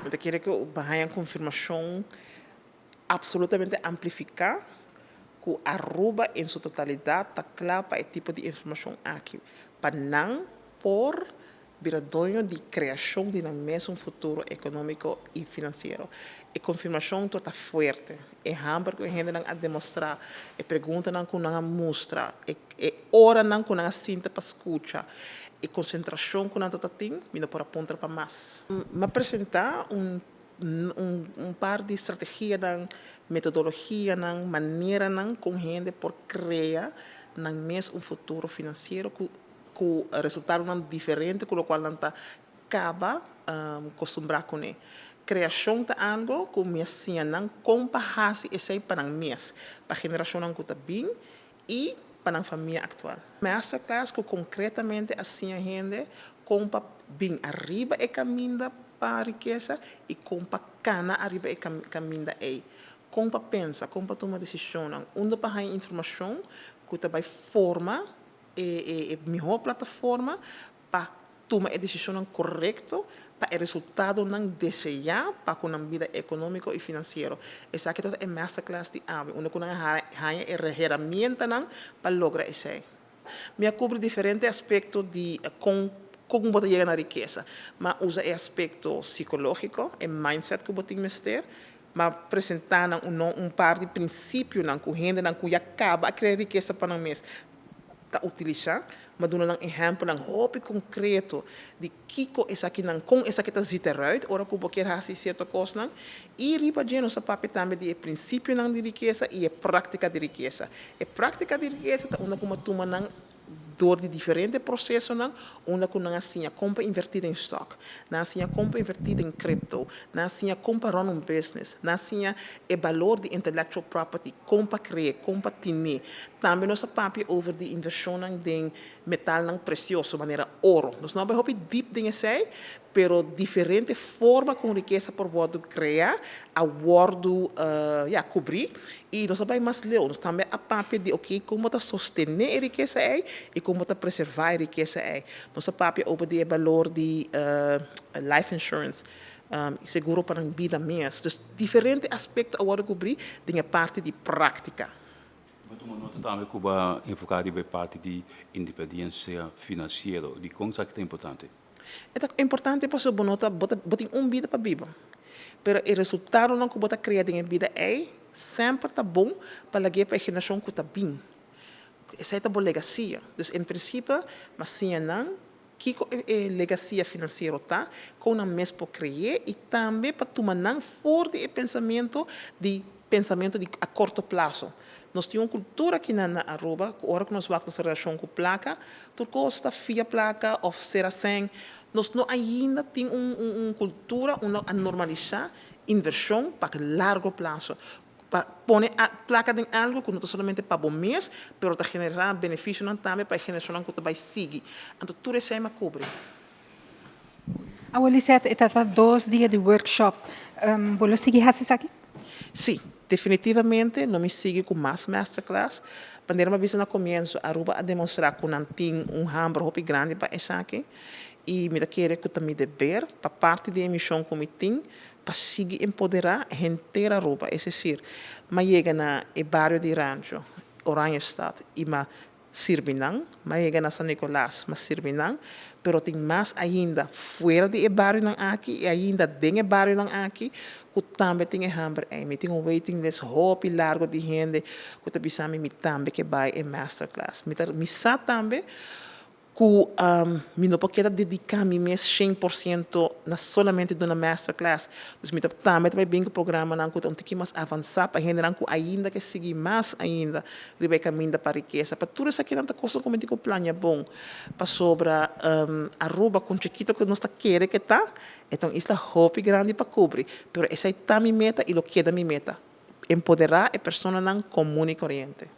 Então, quer que a confirmação absolutamente amplificar que Aruba em sua totalidade está claro para o tipo de informação aqui, para não por viradonho de criação de um mesmo futuro econômico e financeiro. A confirmação está forte. É Hamburg que a gente a demonstrar, é pergunta não que não mostra, é hora não que não sinta para escutar, e concentração que não está tendo, ainda por apontar para mais. Me apresentar par de estratégia, metodologia, maneira com a gente por criar mesmo futuro financeiro que o resultado não diferente com o qual não está acaba acostumbrar com ele. Criação de algo que me assim não comparase esse para mês para a geração que está bem e para a família atual. Masterclass que concretamente assim a gente compa bem arriba e caminho para a riqueza e compa cana arriba e caminho aí. Compa pensa, compa toma decisão, onde para a informação que vai forma e melhor plataforma para tomar a decisão correta para o resultado não desejar para com a vida econômica e financeira. Essa aqui é a masterclass de AVE, onde nós temos a ferramenta para lograr isso. Me cobre diferentes aspectos de como você chega na riqueza, mas usa o aspecto psicológico, o mindset que você tem que ter, mas apresentar par de princípios que a gente que acaba a criar riqueza para nós mesmos. Utilizar, mas dando um exemplo muito concreto de que essa aqui não com essa que está zita eruit, ora que você quer fazer certa coisa e riba de nossa papel também de princípio de riqueza e a prática de riqueza. A prática de riqueza é uma como toma door de diferentes processos, onde que não assim compra invertida em stock, não assim compra invertida em cripto, não assim compra run um business, não assim o valor de intellectual property, compra criar, compra tinir. Também nossa papel over de inversão de metal precioso, maneira ouro. Nós não vamos deep em esse, pero diferente forma com riqueza por voto criar, a voto cobrir e nós vamos mais leu, nós também a papel de como está sostener a riqueza e como está preservar a riqueza nossa papel over de valor de life insurance, seguro para a vida mesmo. Dus diferentes aspectos a voto cobrir de parte de prática. Mas uma nota também que vai enfocar a parte de independência financeira, de como é que é importante? É importante para você botar vida para viver. Mas o resultado não que você cria em vida sempre está bom para a geração que está bem. Essa é a boa legacia. Então, em princípio, mas sim não, que a legacia financeira está, com a mesma criar e também para tomar não forte o pensamento de a curto prazo. Nós temos uma cultura aqui na Aruba, que hora que nós vamos ter relação com placa, tu gosta via placa ou ser assim, nós não ainda temos uma cultura a normalizar inversão para largo prazo. Para pôr a placa em algo que não é somente para o mês, mas para generar benefício também para a geração que vai seguir. Então, tudo isso é uma cobre. A Lisette, está 2 dias de workshop. Você seguir aqui? Sim. Definitivamente, não me sigo com mais masterclass. Quando uma vez no começo, a Aruba a demonstrar que não tem hambre muito grande para isso aqui. E me querer que também dever, para parte da emissão que me tem, para seguir empoderar a inteira Aruba. É dizer, mas chega na bairro de Rancho, Oranjestad, e mas Sirbinang, mas chega na San Nicolás, mas Sirbinang, pero tem mais ainda fora de bairro aqui e ainda dentro do bairro aqui que também tem hambre aí, tem um waiting list hopi largo de gente que tá bisami mi também que vai em masterclass. Mi sa também que mi não pode dedicar mi mês 100% na solamente de uma masterclass. Dus mi também vai bem que o programa não que um pouquinho mais avançar para gente que ainda que seguir mais ainda ribe caminho para a riqueza. Para tudo isso aqui não tá coisa como digo plano bom para sobre Aruba com chiquito que nós tá querer que tá. Então isso é hope grande para cobrir. Pero essa é tá mi meta e lo queda mi meta. Empoderar a pessoa não comum e corrente.